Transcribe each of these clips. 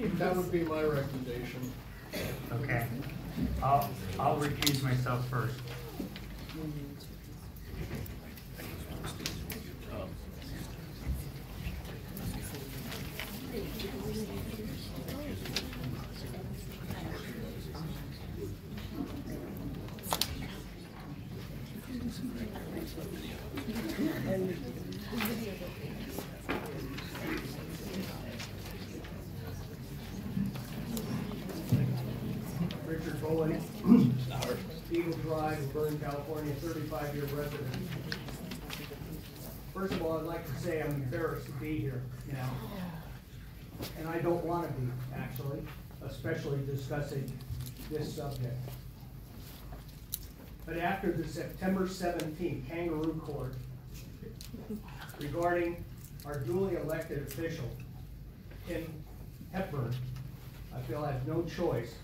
That would be my recommendation. Okay. I'll recuse myself first. Richard Bowen, Eagle Drive, Verne, California, 35-year resident. First of all, I'd like to say I'm embarrassed to be here now. And I don't want to be, actually, especially discussing this subject. But after the September 17th kangaroo court regarding our duly elected official, Tim Hepburn, I feel I have no choice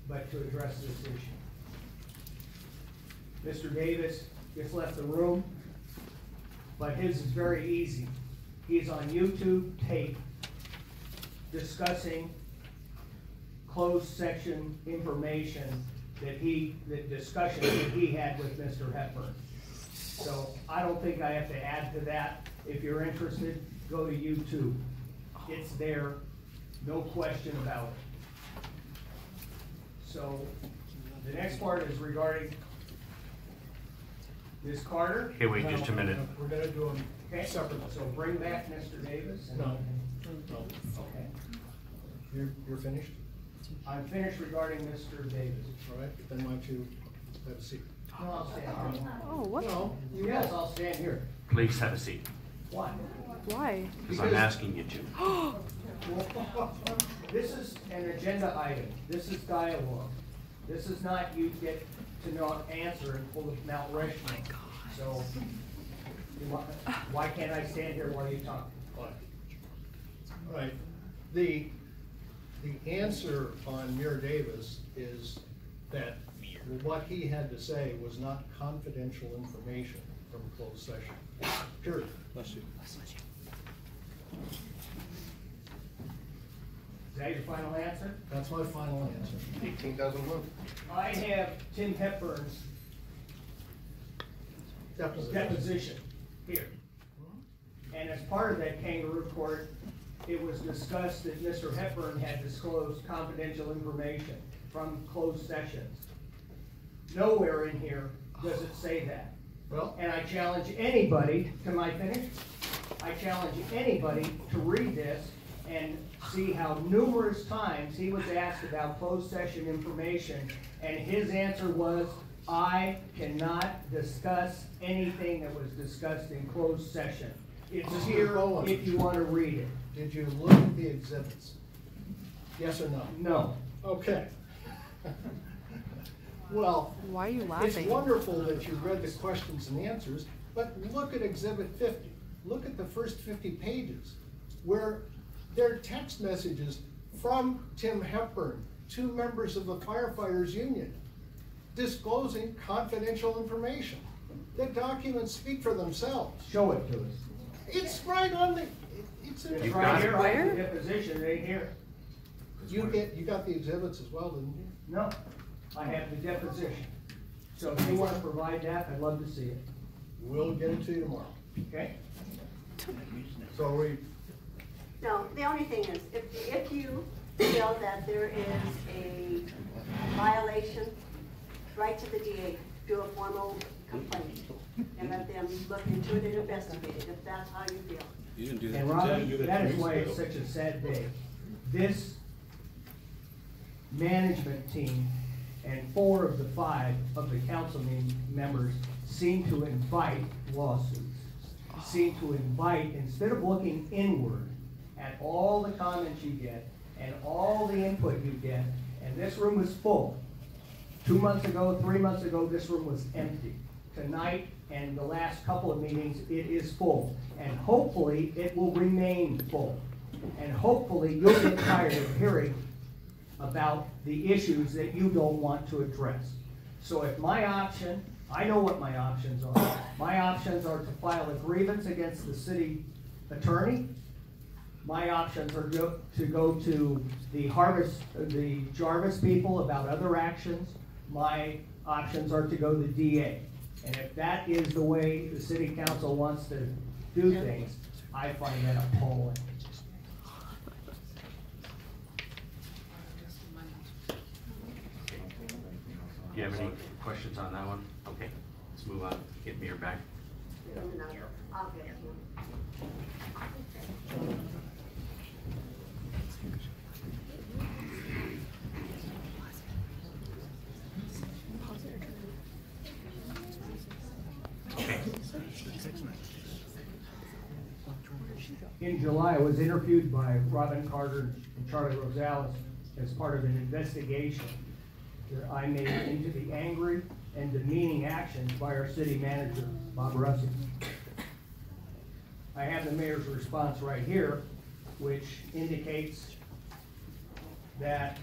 but to address this issue. Mr. Davis just left the room, but his is very easy. He's on YouTube tape discussing closed section information the discussion that he had with Mr. Hepburn. So I don't think I have to add to that. If you're interested, go to YouTube. It's there, no question about it. So the next part is regarding Ms. Carter. Hey, wait just a minute. We're going to do them separately. So bring back Mr. Davis. No. Okay. You're finished? I'm finished regarding Mr. Davis. All right, then why don't you have a seat? No, I'll stand here. Oh, what? No, Yes, I'll stand here. Please have a seat, Why? Why? because I'm asking you to. This is an agenda item. This is dialogue. This is not you get to not answer and pull the Mount Rushmore. So, why can't I stand here while you talk? all right. The answer on Muir Davis is that what he had to say was not confidential information from a closed session. Period. Is that your final answer? That's my final answer. 18,000 months. I have Tim Hepburn's deposition here. And as part of that kangaroo court, it was discussed that Mr. Hepburn had disclosed confidential information from closed sessions. Nowhere in here does it say that. Well, And I challenge anybody, can I finish? I challenge anybody to read this and see how numerous times he was asked about closed session information, and his answer was, I cannot discuss anything that was discussed in closed session. It's here if you want to read it. did you look at the exhibits? Yes or no? No. Okay. Well, Why are you it's laughing? wonderful that you read the questions and answers, but look at Exhibit 50. Look at the first 50 pages, where there are text messages from Tim Hepburn to members of the Firefighters Union disclosing confidential information. The documents speak for themselves. Show it to us. It's right on the, it's in It's the, right here, right Where? in the deposition, right here. you got the exhibits as well, didn't you? No, I have the deposition. So if you want to provide that, I'd love to see it. We'll get it to you tomorrow. Okay? So we, No, the only thing is, if you feel that there is a violation, write to the DA, do a formal complaint, and let them look into it and investigate it, if that's how you feel. You didn't do that. And Robbie, that is why it's such a sad day. This management team and 4 of the 5 of the council members seem to invite lawsuits. Seem to invite, instead of looking inward at all the comments you get and all the input you get, and this room is full. 2 months ago, 3 months ago, this room was empty. Tonight and the last couple of meetings, it is full. And hopefully, it will remain full. And hopefully, you'll get tired of hearing about the issues that you don't want to address. So if my option, I know what my options are. My options are to file a grievance against the city attorney. My options are to go to the Jarvis people about other actions. My options are to go to the DA. And if that is the way the city council wants to do things, I find that appalling. Do you have any questions on that one? Okay, let's move on. Get Mayor back. I'll get you. In July, I was interviewed by Robin Carter and Charlie Rosales as part of an investigation that I made into the angry and demeaning actions by our city manager, Bob Russell. I have the mayor's response right here, which indicates that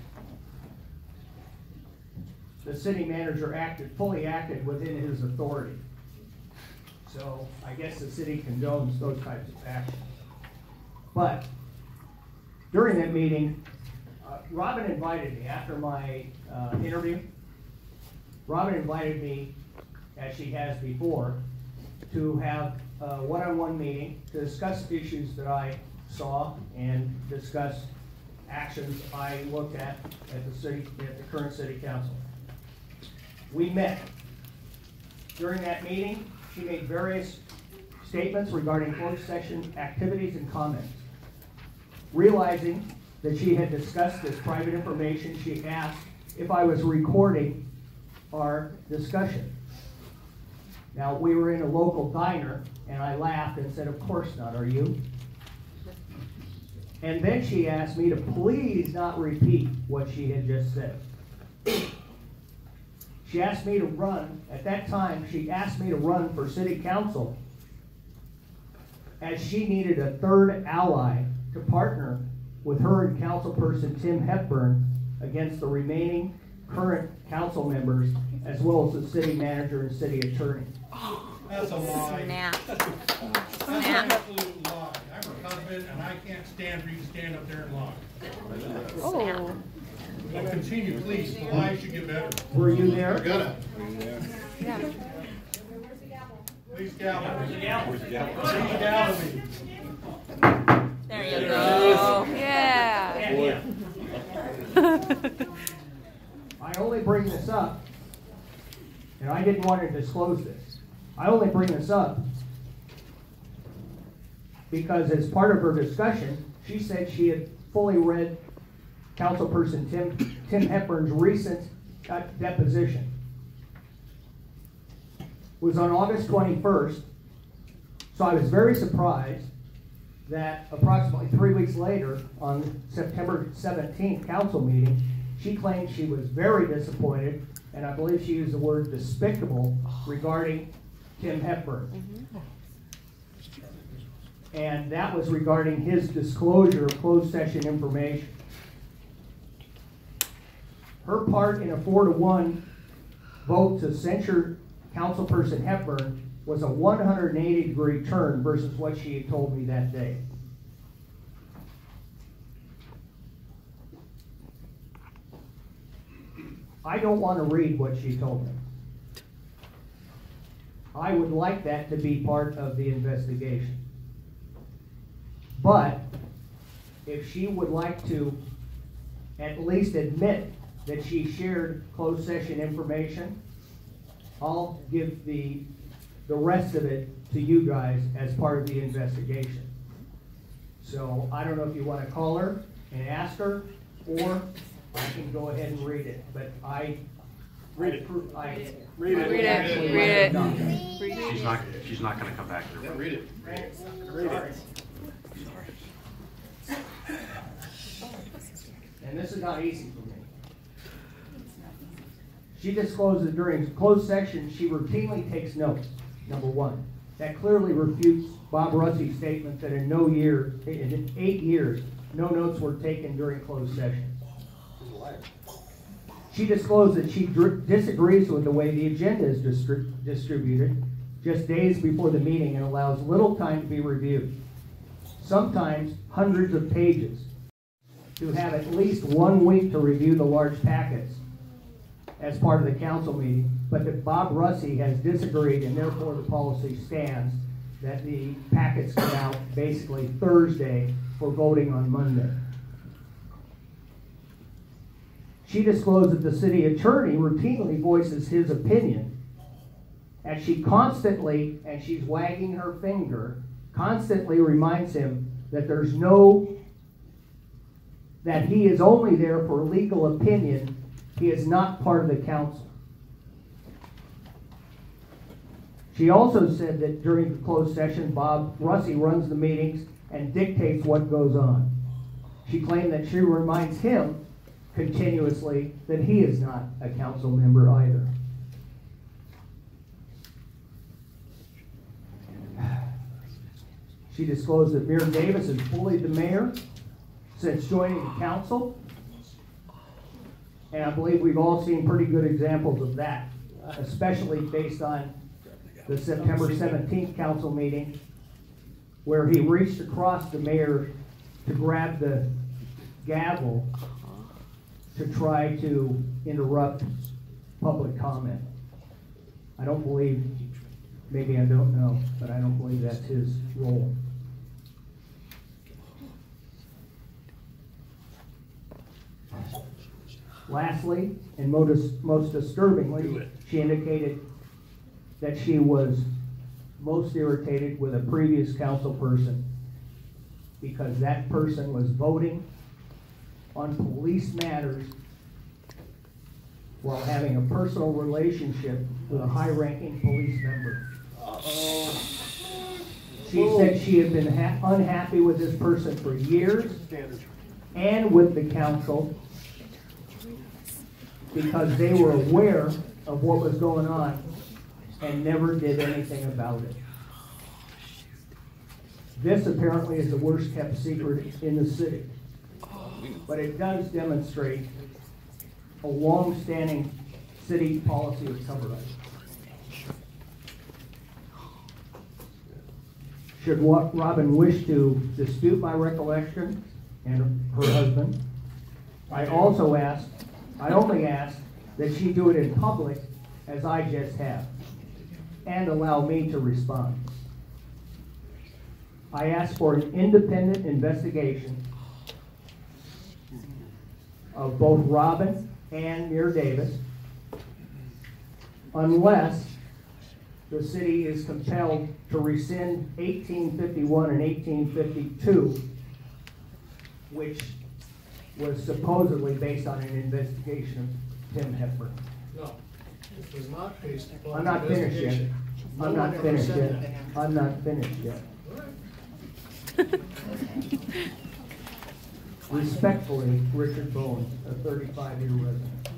the city manager fully acted within his authority. So I guess the city condones those types of actions. But during that meeting, Robin invited me after my interview. Robin invited me, as she has before, to have a one-on-one meeting to discuss issues that I saw and discuss actions I looked at the current city council. We met. During that meeting, she made various statements regarding closed session activities and comments. Realizing that she had discussed this private information, she asked if I was recording our discussion. Now, we were in a local diner, and I laughed and said, "Of course not, are you?" And then she asked me to please not repeat what she had just said. She asked me to run, at that time, she asked me to run for city council as she needed a third ally to partner with her and councilperson Tim Hepburn against the remaining current council members, as well as the city manager and city attorney. That's a lie. Snap. That's an absolute lie. I'm a husband and I can't stand for you to stand up there and lie. Oh. Well, continue, please. The lies should get better. Were you there? Yeah. Please gavel. Where's the gavel? Please gavel me. There you go. Yeah. Yeah. I only bring this up, and I didn't want to disclose this. I only bring this up because as part of her discussion, she said she had fully read councilperson Tim Hepburn's recent deposition. It was on August 21st, so I was very surprised that approximately 3 weeks later, on September 17th council meeting, she claimed she was very disappointed, and I believe she used the word despicable regarding Tim Hepburn. And that was regarding his disclosure of closed session information. Her part in a 4-1 vote to censure councilperson Hepburn was a 180-degree turn versus what she had told me that day. I don't want to read what she told me. I would like that to be part of the investigation. But if she would like to at least admit that she shared closed session information, I'll give the rest of it to you guys as part of the investigation. So I don't know if you want to call her and ask her, or I can go ahead and read it. But Read it. Read it. She's not gonna come back here. Read it. Read it. And this is not easy for me. She disclosed that during closed session, she routinely takes notes, number one. That clearly refutes Bob Russey's statement that in 8 years, no notes were taken during closed session. She disclosed that she disagrees with the way the agenda is distributed just days before the meeting and allows little time to be reviewed. sometimes hundreds of pages, to have at least 1 week to review the large packets as part of the council meeting, but that Bob Russey has disagreed, and therefore the policy stands that the packets come out basically Thursday for voting on Monday. She disclosed that the city attorney routinely voices his opinion, and she constantly, and she's wagging her finger, constantly reminds him that that he is only there for legal opinion. He is not part of the council. She also said that during the closed session, Bob Russey runs the meetings and dictates what goes on. She claimed that she reminds him continuously that he is not a council member either. She disclosed that Verne Davis has bullied the mayor since joining the council. And I believe we've all seen pretty good examples of that, especially based on the September 17th council meeting, where he reached across the mayor to grab the gavel to try to interrupt public comment. I don't believe, maybe I don't know, but I don't believe that's his role. Lastly, and most disturbingly, she indicated that she was most irritated with a previous council person because that person was voting on police matters while having a personal relationship with a high-ranking police member. She said she had been unhappy with this person for years and with the council because they were aware of what was going on and never did anything about it. This apparently is the worst kept secret in the city, but it does demonstrate a long-standing city policy of cover-up. Should Robin wish to dispute my recollection and her husband, I only ask that she do it in public as I just have, and allow me to respond. I ask for an independent investigation of both Robin and Mayor Davis, unless the city is compelled to rescind 1851 and 1852, which was supposedly based on an investigation of Tim Hepburn. No, it was not based upon. I'm not finished yet. investigation. No I'm one not ever finished said yet. that. I'm not finished yet. All right. Respectfully, Richard Bowen, a 35-year resident.